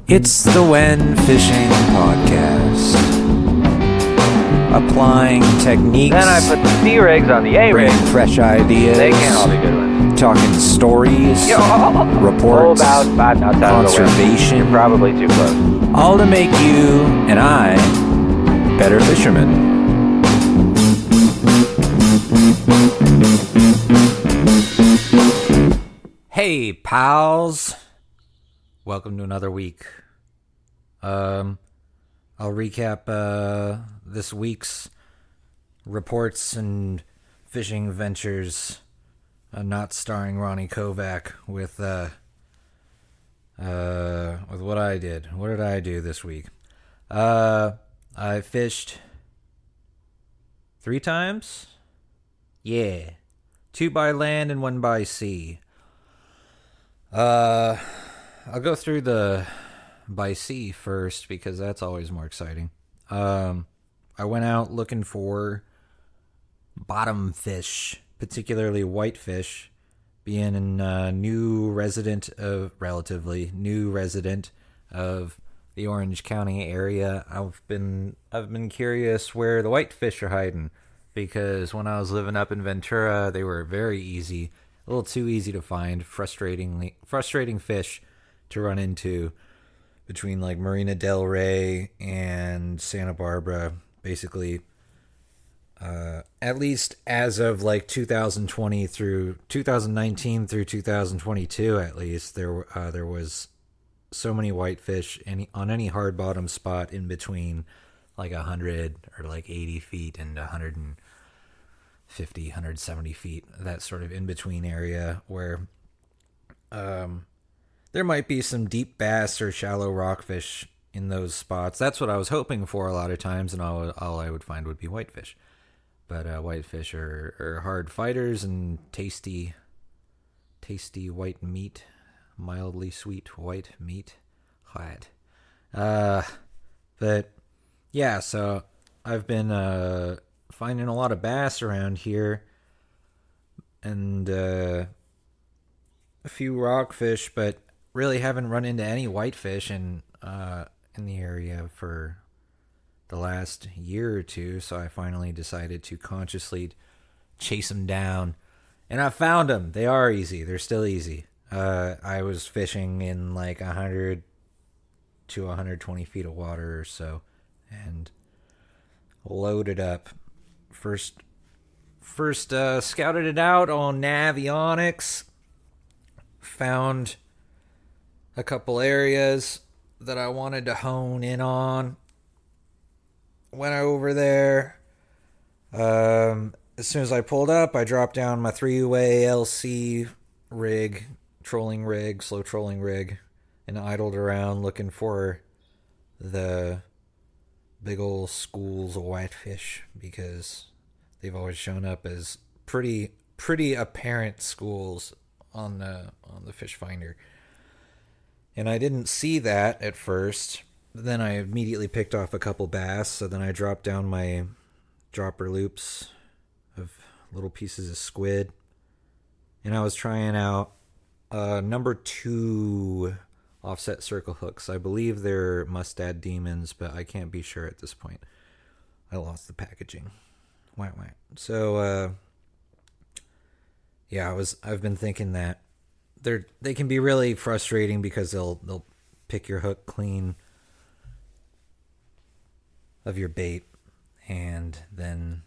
It's the When Fishing Podcast. Applying techniques. Then I put the C rigs on the A rigs. Bringing fresh ideas. They can't all be good ones. Talking stories. Reports. About 5 knots out of the wind. Conservation. You're probably too close. All to make you and I better fishermen. Hey, pals. Welcome to another week. I'll recap this week's reports and fishing ventures, not starring Ronnie Kovac, with what I did. What did I do this week? I fished 3 times. Yeah, 2 by land and 1 by sea. I'll go through the by sea first because that's always more exciting. I went out looking for bottom fish, particularly whitefish, being a relatively new resident of the Orange County area. I've been curious where the whitefish are hiding, because when I was living up in Ventura, they were very easy, a little too easy to find, frustrating fish to run into between like Marina del Rey and Santa Barbara. Basically, at least as of like 2020 through 2019 through 2022, at least there was so many whitefish on any hard bottom spot in between like 100 or like 80 feet and 150, 170 feet, that sort of in between area where there might be some deep bass or shallow rockfish in those spots. That's what I was hoping for a lot of times, and all I would find would be whitefish. But whitefish are hard fighters and tasty white meat, mildly sweet white meat. Hot. But yeah, so I've been finding a lot of bass around here, and a few rockfish, but really haven't run into any whitefish in the area for the last year or two. So I finally decided to consciously chase them down, and I found them. They are easy. They're still easy. I was fishing in like 100 to 120 feet of water or so, and loaded up. First scouted it out on Navionics. Found a couple areas that I wanted to hone in on. Went over there. As soon as I pulled up, I dropped down my 3-way LC rig, slow trolling rig, and idled around looking for the big old schools of whitefish, because they've always shown up as pretty apparent schools on the fish finder. And I didn't see that at first. Then I immediately picked off a couple bass. So then I dropped down my dropper loops of little pieces of squid, and I was trying out number 2 offset circle hooks. I believe they're Mustad Demons, but I can't be sure at this point. I lost the packaging. Wah. So yeah, I've been thinking that they can be really frustrating because they'll pick your hook clean of your bait, and then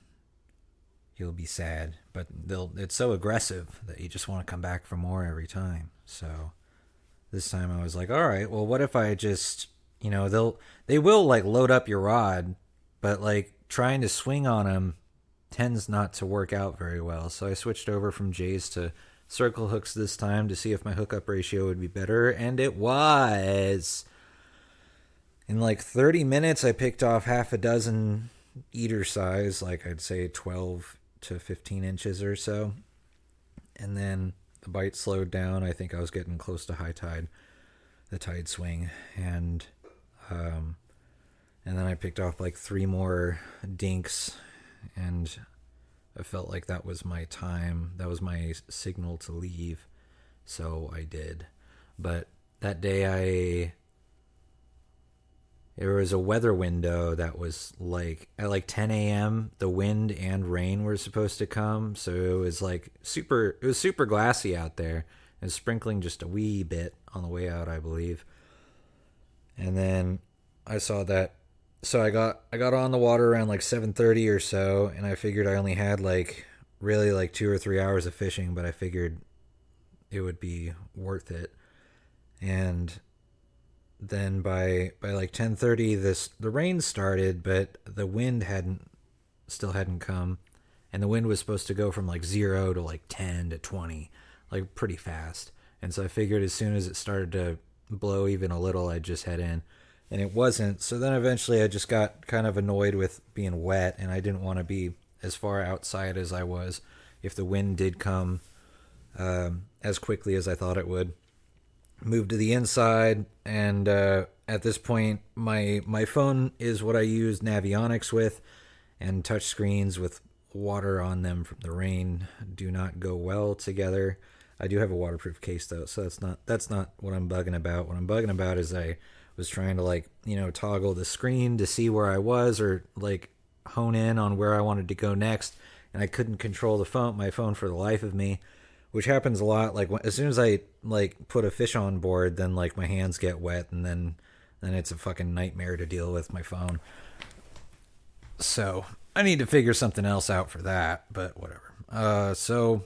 you'll be sad. But it's so aggressive that you just want to come back for more every time. So this time I was like, all right, well, what if I just, they will like load up your rod, but like trying to swing on them tends not to work out very well. So I switched over from J's to circle hooks this time to see if my hookup ratio would be better, and it was. In like 30 minutes, I picked off half a dozen eater size, like I'd say 12 to 15 inches or so. And then the bite slowed down. I think I was getting close to high tide, the tide swing. And then I picked off like 3 more dinks, and I felt like that was my time. That was my signal to leave. So I did. But that day there was a weather window that was like at like 10 a.m. the wind and rain were supposed to come, so it was like super glassy out there. It was sprinkling just a wee bit on the way out, I believe. And then I saw that, so I got on the water around like 7:30 or so, and I figured I only had like really like 2 or 3 hours of fishing, but I figured it would be worth it. And then by like 10:30 the rain started, but the wind still hadn't come, and the wind was supposed to go from like 0 to like 10 to 20, like pretty fast. And so I figured as soon as it started to blow even a little, I'd just head in, and it wasn't. So then eventually I just got kind of annoyed with being wet, and I didn't want to be as far outside as I was if the wind did come as quickly as I thought it would. Moved to the inside, and at this point my phone is what I use Navionics with, and touch screens with water on them from the rain do not go well together. I do have a waterproof case though, so that's not what I'm bugging about. What I'm bugging about is I was trying to like, toggle the screen to see where I was, or like hone in on where I wanted to go next, and I couldn't control my phone for the life of me. Which happens a lot. Like as soon as I like put a fish on board, then like my hands get wet, and then it's a fucking nightmare to deal with my phone. So I need to figure something else out for that, but whatever. So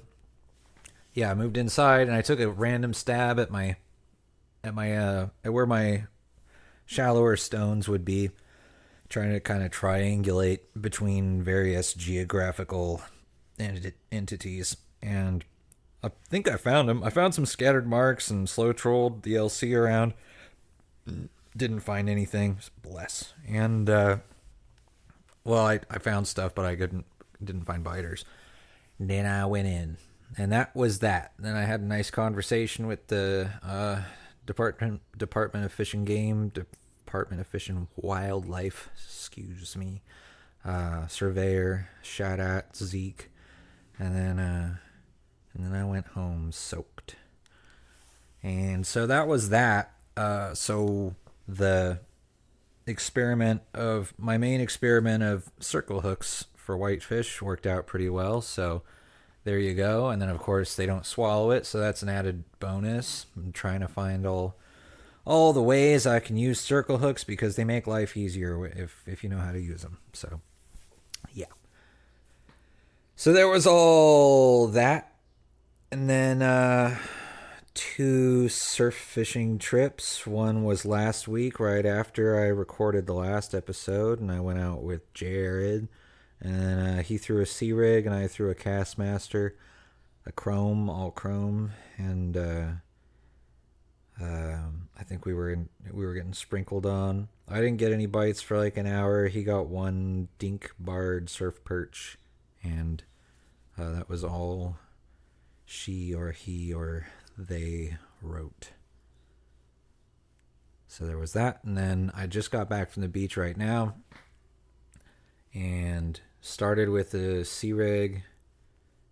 yeah, I moved inside, and I took a random stab at where my shallower stones would be, trying to kind of triangulate between various geographical entities, and I think I found them. I found some scattered marks and slow trolled the LC around. Didn't find anything. Bless. And I found stuff, but I didn't find biters. Then I went in, and that was that. Then I had a nice conversation with the Department of Fish and Game, Department of Fish and Wildlife. Excuse me. Surveyor. Shout out Zeke, and then I went home soaked. And so that was that. So the my main experiment of circle hooks for whitefish worked out pretty well. So there you go. And then of course they don't swallow it, so that's an added bonus. I'm trying to find all the ways I can use circle hooks, because they make life easier if you know how to use them. So yeah. So there was all that. And then 2 surf fishing trips. One was last week, right after I recorded the last episode, and I went out with Jared. And he threw a sea rig, and I threw a Castmaster, all chrome, and I think we were getting sprinkled on. I didn't get any bites for like an hour. He got one dink barred surf perch, and that was all she or he or they wrote. So there was that. And then I just got back from the beach right now, and started with the sea rig,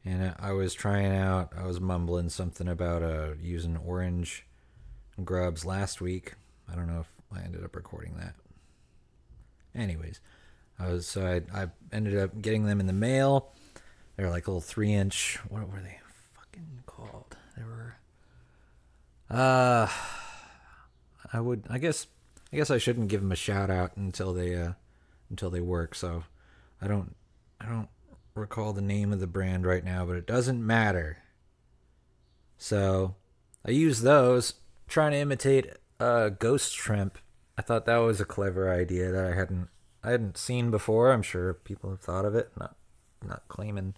and I was mumbling something about using orange grubs last week. I don't know if I ended up recording that. Anyways, I ended up getting them in the mail. They're like little 3-inch, what were they called? They were I guess I shouldn't give them a shout out until they work. So I don't recall the name of the brand right now, but it doesn't matter. So I use those, trying to imitate ghost shrimp. I thought that was a clever idea that I hadn't seen before. I'm sure people have thought of it. Not claiming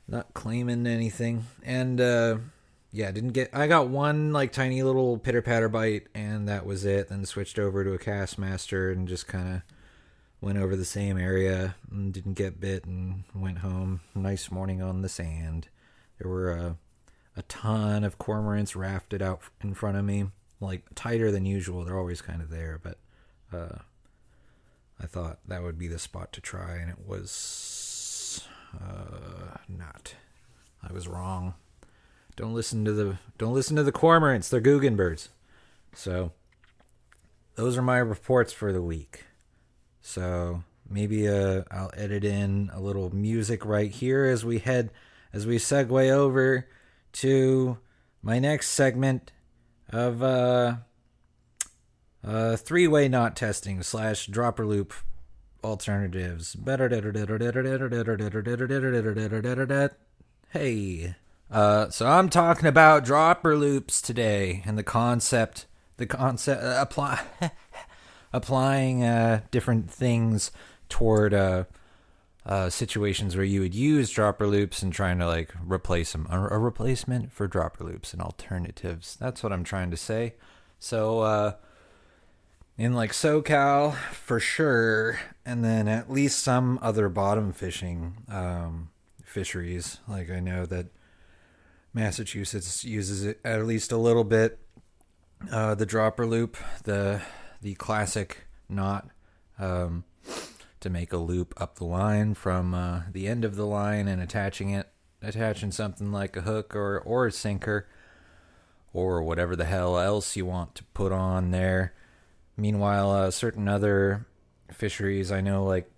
anything. And I got one like tiny little pitter patter bite, and that was it. Then switched over to a Castmaster and just kind of went over the same area and didn't get bit, and went home. Nice morning on the sand. There were a ton of cormorants rafted out in front of me, like tighter than usual. They're always kind of there, but I thought that would be the spot to try, and it was not. I was wrong. Don't listen to the cormorants. They're Guggenbirds. So those are my reports for the week. So maybe I'll edit in a little music right here as we segue over to my next segment of three-way knot testing / dropper loop alternatives. Hey. So I'm talking about dropper loops today and applying different things toward situations where you would use dropper loops and trying to like replace them. A replacement for dropper loops and alternatives. That's what I'm trying to say. So in like SoCal for sure, and then at least some other bottom fishing fisheries. Like I know that Massachusetts uses it at least a little bit. The dropper loop, the classic knot, to make a loop up the line from the end of the line and attaching something like a hook or a sinker or whatever the hell else you want to put on there. Meanwhile, certain other fisheries, I know like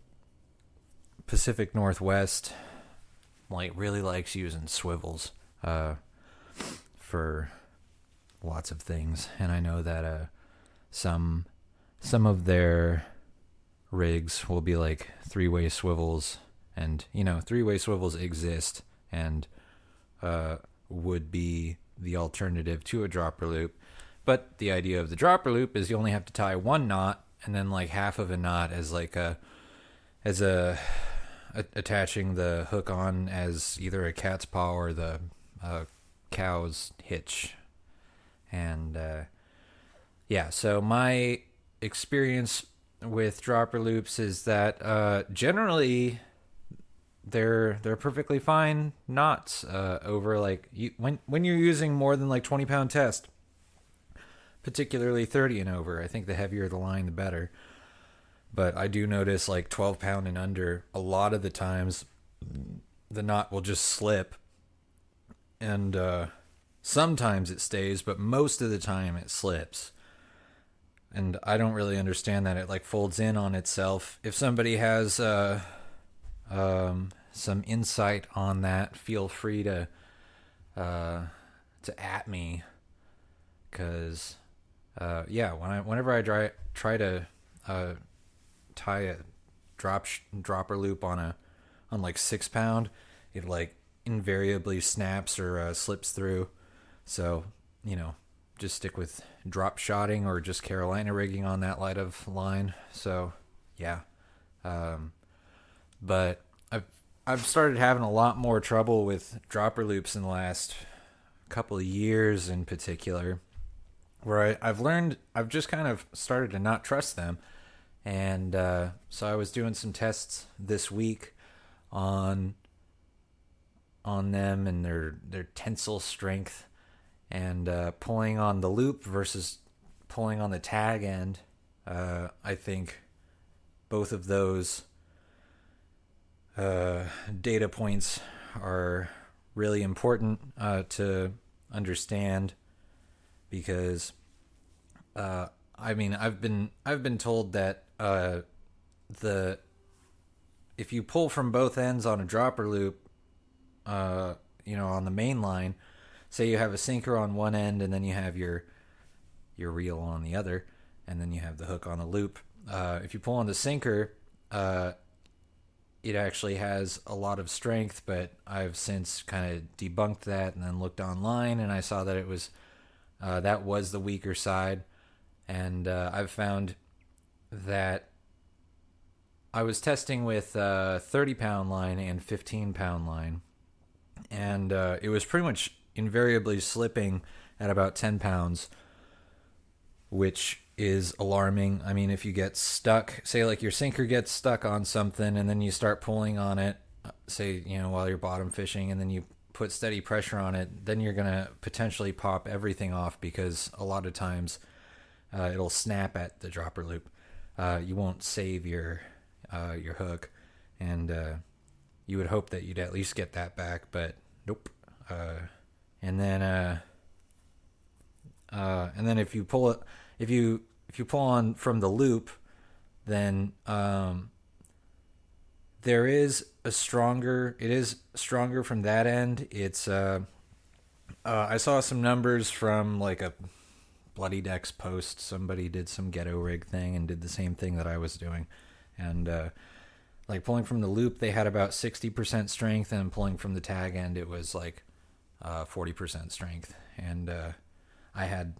Pacific Northwest, like really likes using swivels for lots of things, and I know that some of their rigs will be like three-way swivels, and three-way swivels exist and would be the alternative to a dropper loop. But the idea of the dropper loop is you only have to tie one knot and then like half of a knot as attaching the hook on as either a cat's paw or the cow's hitch. And so my experience with dropper loops is that generally they're perfectly fine knots over like when you're using more than like 20-pound test, particularly 30 and over. I think the heavier the line, the better. But I do notice like 12-pound and under, a lot of the times the knot will just slip. And sometimes it stays, but most of the time it slips. And I don't really understand that. It like folds in on itself. If somebody has some insight on that, feel free to at me. Because whenever I try to tie a dropper loop on like 6-pound, it like invariably snaps or slips through. So just stick with drop shotting or just Carolina rigging on that light of line. So but I've started having a lot more trouble with dropper loops in the last couple of years in particular, where I've just kind of started to not trust them. And so I was doing some tests this week on them and their tensile strength, and pulling on the loop versus pulling on the tag end. I think both of those data points are really important to understand, because I've been told that if you pull from both ends on a dropper loop, on the main line, say you have a sinker on one end and then you have your reel on the other, and then you have the hook on the loop. If you pull on the sinker, it actually has a lot of strength, but I've since kind of debunked that and then looked online, and I saw that it was that was the weaker side. And I've found that I was testing with 30-pound line and 15-pound line, and it was pretty much invariably slipping at about 10 pounds, which is alarming. I mean, if you get stuck, say like your sinker gets stuck on something and then you start pulling on it, say, while you're bottom fishing, and then you put steady pressure on it, then you're going to potentially pop everything off, because a lot of times it'll snap at the dropper loop. You won't save your hook, and you would hope that you'd at least get that back, but nope. And then if you pull it, if you if you pull on from the loop, then there is a stronger. It is stronger from that end. It's I saw some numbers from like a Bloody Decks post. Somebody did some ghetto rig thing and did the same thing that I was doing, and like pulling from the loop, they had about 60% strength, and pulling from the tag end, it was like 40% strength, and I had,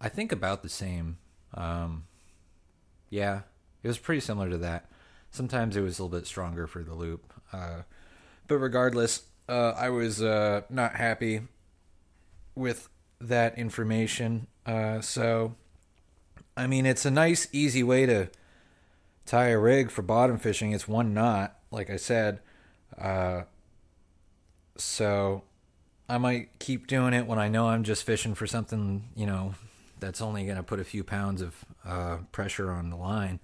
I think, about the same. Yeah, it was pretty similar to that. Sometimes it was a little bit stronger for the loop, but regardless, I was not happy with that information. So, I mean, it's a nice, easy way to tie a rig for bottom fishing. It's 1 knot, like I said. So I might keep doing it when I know I'm just fishing for something, that's only going to put a few pounds of pressure on the line.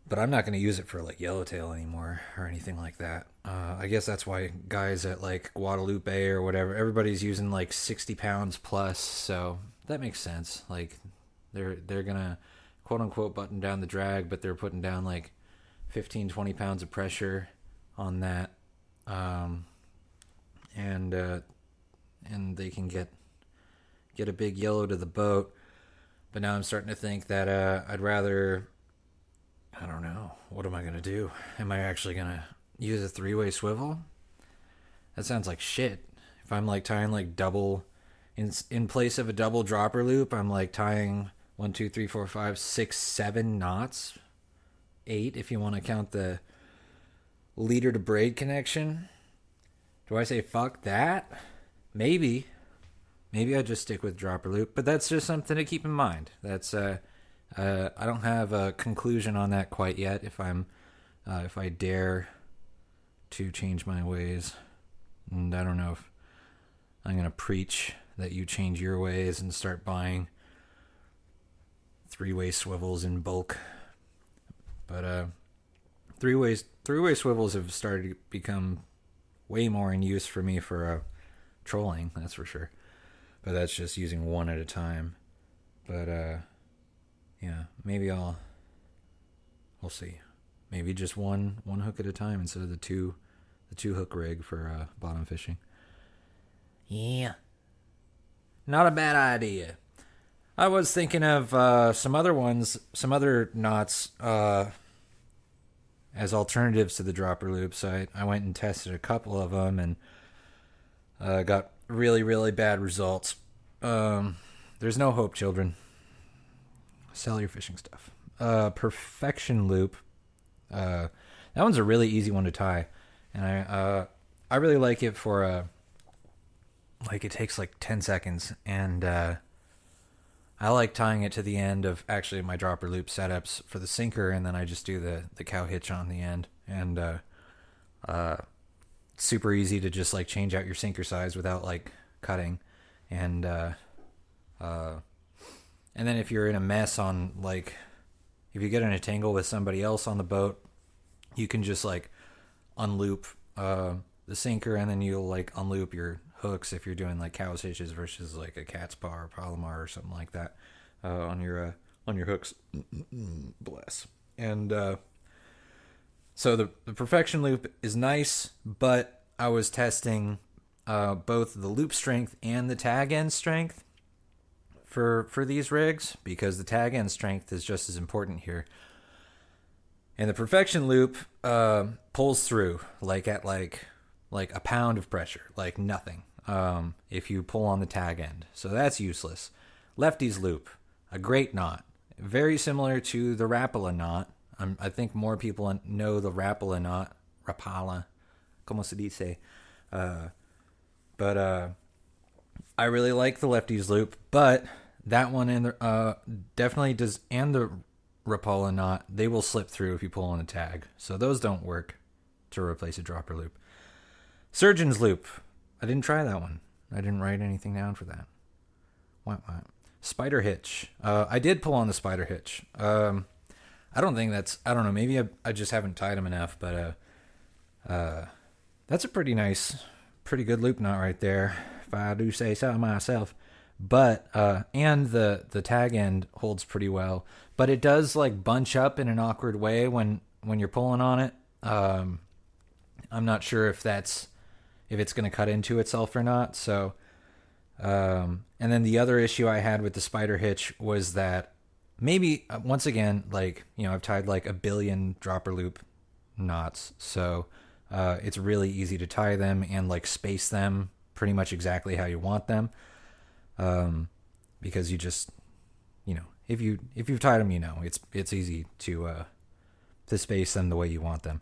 But I'm not going to use it for like yellowtail anymore or anything like that. I guess that's why guys at like Guadalupe or whatever, everybody's using like 60 pounds plus. So that makes sense. Like they're going to quote unquote button down the drag, but they're putting down like 15, 20 pounds of pressure on that. And they can get a big yellow to the boat. But now I'm starting to think that I'd rather, I don't know, what am I going to do? Am I actually going to use a 3-way swivel? That sounds like shit. If I'm like tying like double, in place of a double dropper loop, I'm like tying 1, 2, 3, 4, 5, 6, 7 knots. 8 if you want to count the leader to braid connection. Do I say fuck that? Maybe I just stick with dropper loop, but that's just something to keep in mind. That's I don't have a conclusion on that quite yet. If I dare to change my ways, and I don't know if I'm gonna preach that you change your ways and start buying 3-way swivels in bulk. But three-way swivels have started to become way more in use for me for trolling, that's for sure. But that's just using one at a time. But yeah, maybe we'll see. Maybe just one hook at a time instead of the two hook rig for bottom fishing. Yeah, not a bad idea. I was thinking of some other knots as alternatives to the dropper loops. I went and tested a couple of them and got really, really bad results. There's no hope, children. Sell your fishing stuff. Perfection loop. That one's a really easy one to tie, and I really like it for like it takes like 10 seconds, and I like tying it to the end of actually my dropper loop setups for the sinker, and then I just do the cow hitch on the end, and super easy to just like change out your sinker size without like cutting, and then if you're in a mess on like, if you get in a tangle with somebody else on the boat, you can just like unloop the sinker, and then you'll like unloop your hooks if you're doing like cow's hitches versus like a cat's paw or Palomar or something like that on your hooks. Bless. And so the perfection loop is nice, but I was testing both the loop strength and the tag end strength for these rigs, because the tag end strength is just as important here. And the perfection loop pulls through like at like a pound of pressure, like nothing, if you pull on the tag end. So that's useless. Lefty's loop, a great knot, very similar to the Rapala knot. I think more people know the Rapala knot. Rapala, como se dice. But I really like the Lefty's loop, but that one and definitely does, and the Rapala knot, they will slip through if you pull on the tag. So those don't work to replace a dropper loop. Surgeon's loop, I didn't try that one. I didn't write anything down for that. What? Spider hitch. I did pull on the spider hitch. I don't know, maybe I just haven't tied them enough, but that's a pretty good loop knot right there, if I do say so myself. but and the tag end holds pretty well, but it does like bunch up in an awkward way when you're pulling on it. I'm not sure if it's going to cut into itself or not. So, and then the other issue I had with the spider hitch was that maybe once again, like, I've tied like a billion dropper loop knots, so it's really easy to tie them and like space them pretty much exactly how you want them, because you just, if you've tied them, it's easy to space them the way you want them.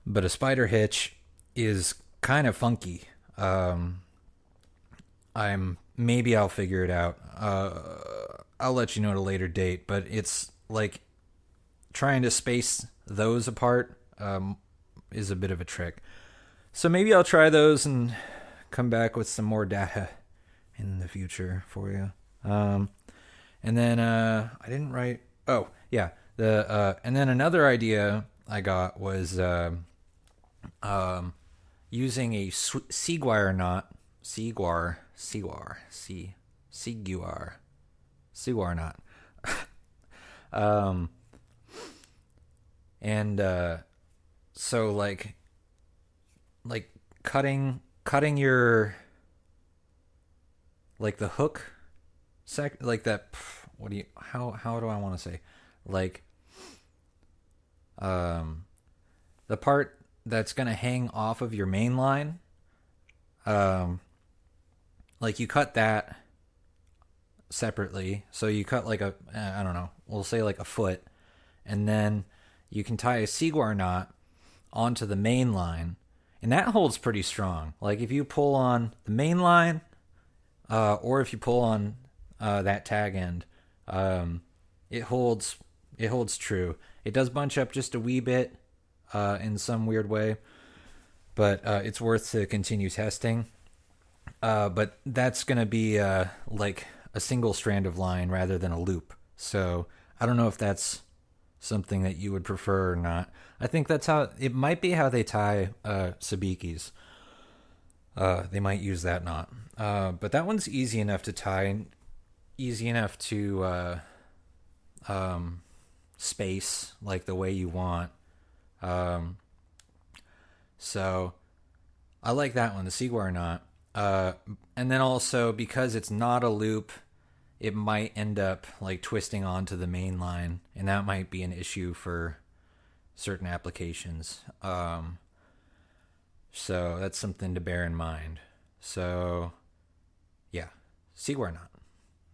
But a spider hitch is kind of funky. I'll figure it out. I'll let you know at a later date, but it's like trying to space those apart is a bit of a trick. So maybe I'll try those and come back with some more data in the future for you. And then I didn't write. Oh yeah, and then another idea I got was using a Seguar knot. Seguar knot. And so like cutting your, like, the hook like that. How do I want to say, like, the part that's going to hang off of your main line, like, you cut that separately. So you cut like I don't know, we'll say like a foot, and then you can tie a Seguar knot onto the main line, and that holds pretty strong. Like, if you pull on the main line, or if you pull on that tag end, it holds true. It does bunch up just a wee bit in some weird way, but it's worth to continue testing. But that's going to be like a single strand of line rather than a loop. So I don't know if that's something that you would prefer or not. I think that's how it might be how they tie sabikis. They might use that knot. But that one's easy enough to tie, easy enough to space like the way you want. So I like that one, the Seguar knot. And then also, because it's not a loop, it might end up like twisting onto the main line, and that might be an issue for certain applications. So that's something to bear in mind. So yeah, Seguar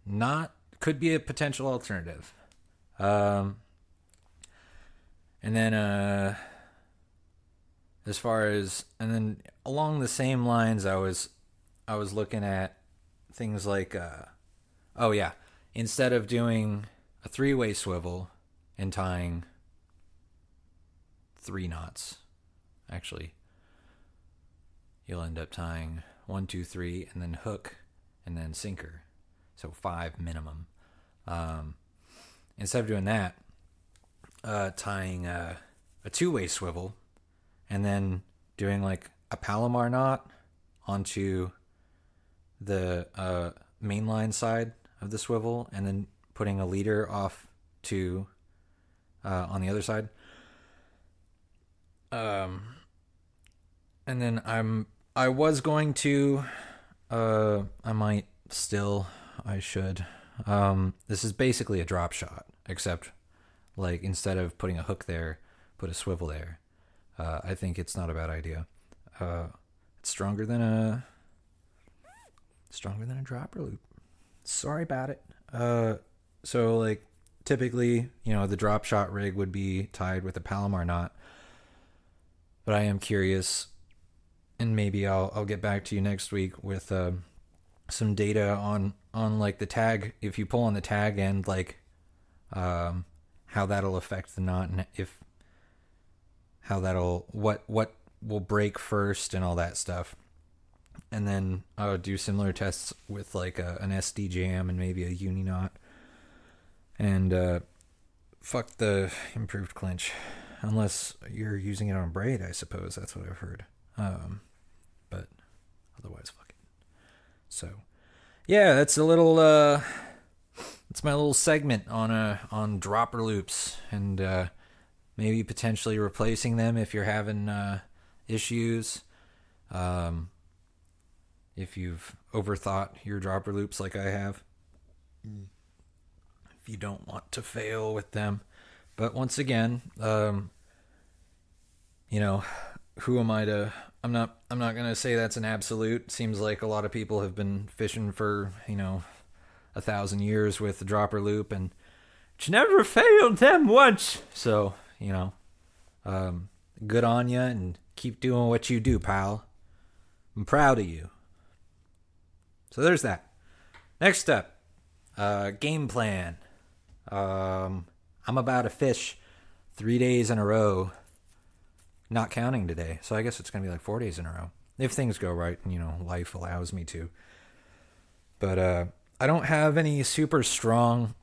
knot could be a potential alternative. And then as far as, and then along the same lines, I was looking at things like instead of doing a 3-way swivel and tying 3 knots, actually you'll end up tying 1, 2, 3, and then hook, and then sinker, so 5 minimum. Instead of doing that, tying a 2-way swivel, and then doing like a Palomar knot onto the mainline side of the swivel, and then putting a leader off to on the other side. And then I was going to I should. This is basically a drop shot, except like instead of putting a hook there, put a swivel there. I think it's not a bad idea. It's stronger than a dropper loop. Sorry about it. So like typically, the drop shot rig would be tied with a Palomar knot, but I am curious, and maybe I'll get back to you next week with some data on like the tag. If you pull on the tag end, like how that'll affect the knot, and what will break first and all that stuff. And then I would do similar tests with like an SD jam and maybe a uni knot. And fuck the improved clinch, unless you're using it on braid, I suppose. That's what I've heard. But otherwise, fuck it. So yeah, that's a little it's my little segment on dropper loops and maybe potentially replacing them if you're having issues. Um, if you've overthought your dropper loops like I have. If you don't want to fail with them. But once again, who am I to I'm not gonna say that's an absolute. Seems like a lot of people have been fishing for, 1,000 years with the dropper loop and it's never failed them once. So, good on you and keep doing what you do, pal. I'm proud of you. So there's that. Next up, game plan. I'm about to fish 3 days in a row, not counting today. So I guess it's going to be like 4 days in a row. If things go right and, life allows me to. But I don't have any super strong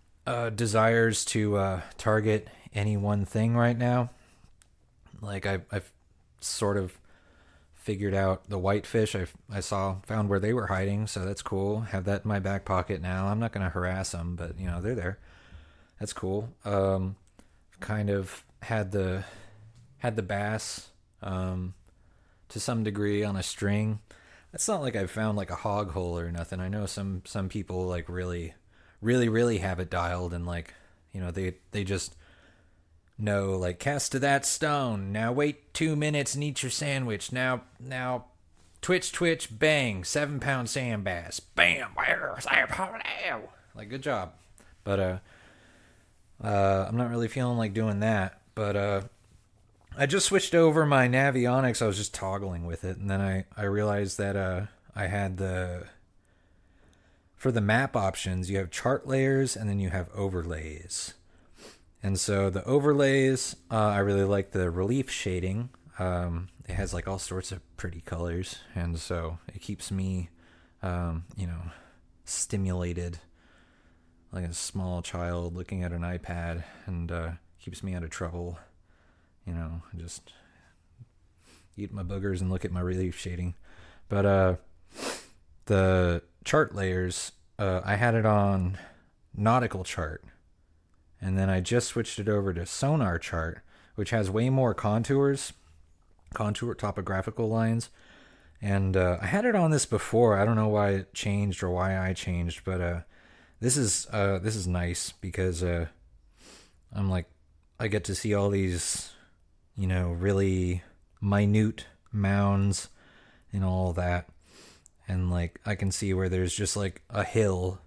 desires to target any one thing right now. Like I've sort of figured out the whitefish. I found where they were hiding, so that's cool. Have that in my back pocket now. I'm not going to harass them, but they're there. That's cool. Kind of had the bass to some degree on a string. It's not like I've found like a hog hole or nothing. I know some people like really have it dialed and like they just know like cast to that stone. Now wait 2 minutes and eat your sandwich. Now twitch bang 7-pound sand bass. Bam, like good job. But I'm not really feeling like doing that. But I just switched over my Navionics. I was just toggling with it, and then I realized that I had for the map options, you have chart layers and then you have overlays. And so the overlays, I really like the relief shading. It has like all sorts of pretty colors, and so it keeps me, stimulated like a small child looking at an iPad, and keeps me out of trouble. Just eat my boogers and look at my relief shading. But the chart layers, I had it on nautical chart, and then I just switched it over to sonar chart, which has way more contour topographical lines. And I had it on this before. I don't know why it changed or why I changed, but this is nice because I'm like, I get to see all these really minute mounds and all that. And like I can see where there's just like a hill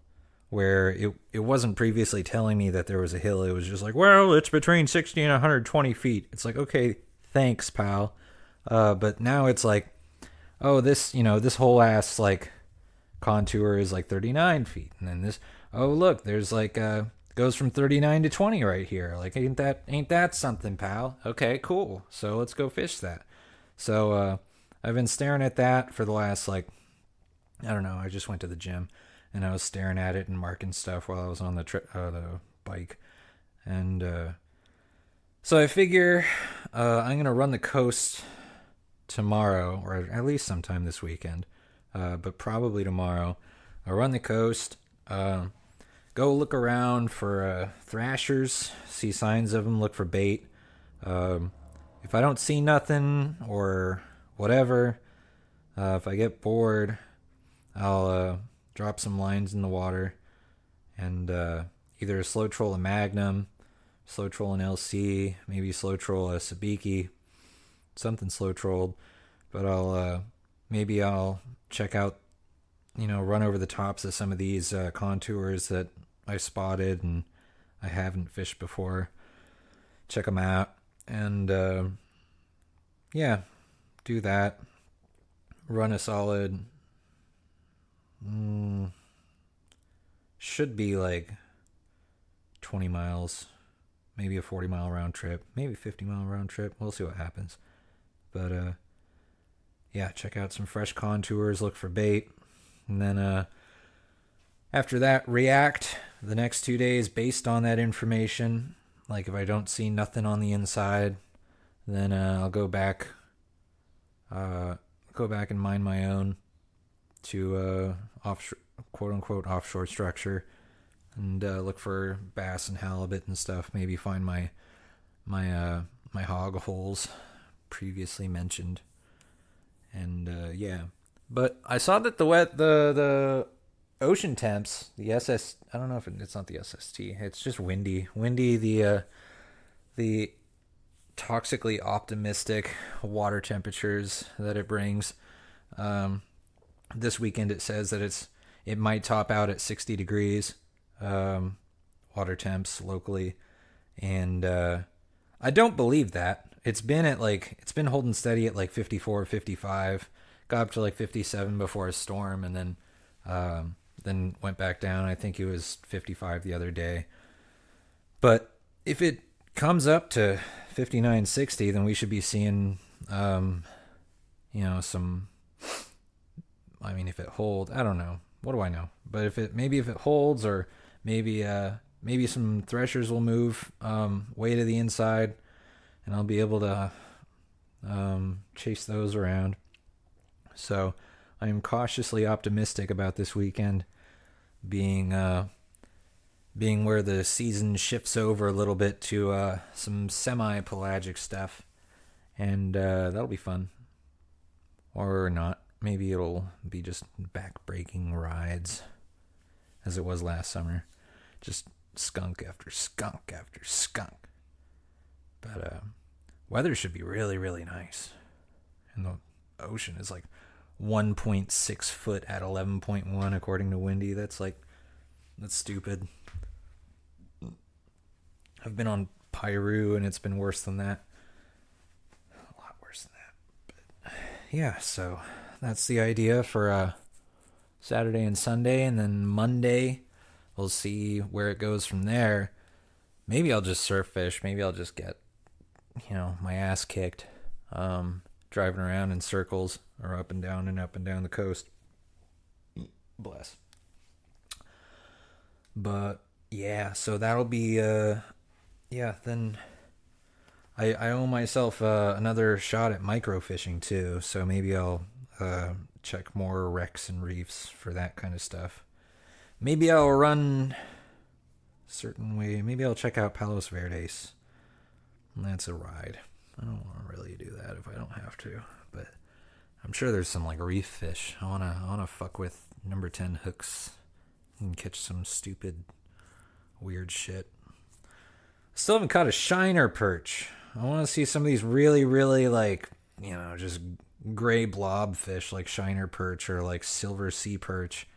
where it wasn't previously telling me that there was a hill. It was just like, well, it's between 60 and 120 feet. It's like, okay, thanks, pal. But now it's like, oh, this whole ass like contour is like 39 feet. And then this, oh, look, there's like goes from 39 to 20 right here. Like, ain't that something, pal? Okay, cool. So let's go fish that. So I've been staring at that for the last like, I don't know. I just went to the gym and I was staring at it and marking stuff while I was on the bike. And so I figure I'm gonna run the coast tomorrow, or at least sometime this weekend, but probably tomorrow. I'll run the coast. Go look around for thrashers, see signs of them, look for bait. If I don't see nothing or whatever, if I get bored, I'll drop some lines in the water and either slow troll a Magnum, slow troll an LC, maybe slow troll a Sabiki, something slow trolled. But I'll check out, run over the tops of some of these contours that I spotted and I haven't fished before. Check them out and do that. Run a solid, should be like 20 miles, maybe a 40-mile round trip, maybe 50-mile round trip. We'll see what happens. But check out some fresh contours, look for bait, and then after that, react the next 2 days based on that information. Like if I don't see nothing on the inside, then I'll go back and mine my own to quote unquote offshore structure and look for bass and halibut and stuff. Maybe find my hog holes previously mentioned. And yeah, but I saw that the ocean temps, the SS, I don't know if it's not the SST. It's just windy. The toxically optimistic water temperatures that it brings. This weekend it says that it might top out at 60 degrees water temps locally, and I don't believe that. It's been holding steady at like 54, 55, got up to like 57 before a storm, and then went back down. I think it was 55 the other day. But if it comes up to 59, 60, then we should be seeing, some, I mean, if it holds, I don't know. What do I know? But if it holds, or maybe some threshers will move, way to the inside, and I'll be able to, chase those around. So I am cautiously optimistic about this weekend being where the season shifts over a little bit to some semi-pelagic stuff, and that'll be fun. Or not. Maybe it'll be just back-breaking rides, as it was last summer. Just skunk after skunk after skunk. But weather should be really, really nice. And the ocean is like 1.6 foot at 11.1 according to Windy. That's stupid. I've been on Pyru and it's been worse than that. A lot worse than that. But yeah, so that's the idea for Saturday and Sunday, and then Monday we'll see where it goes from there. Maybe I'll just surf fish. Maybe I'll just get, my ass kicked driving around in circles or up and down the coast. Bless. But yeah, so that'll be then I owe myself another shot at microfishing too, so maybe I'll check more wrecks and reefs for that kind of stuff. Maybe I'll run a certain way. Maybe I'll check out Palos Verdes. That's a ride. I don't want to really do that if I don't have to, but I'm sure there's some like reef fish. I wanna fuck with number 10 hooks and catch some stupid weird shit. Still haven't caught a shiner perch. I want to see some of these really, really just gray blob fish like shiner perch or like silver sea perch.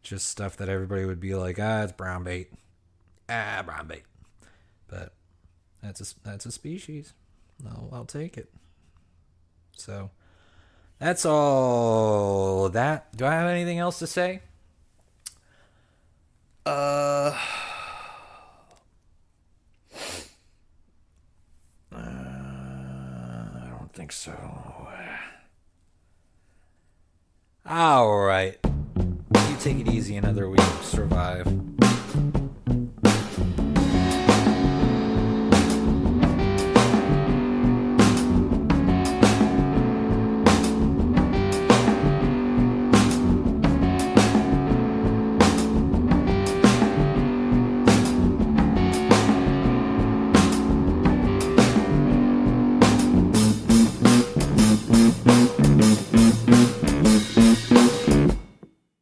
Just stuff that everybody would be like, it's brown bait. Brown bait. But that's a species. I'll take it. So that's all that. Do I have anything else to say? I don't think so. All right. You take it easy another week. Survive.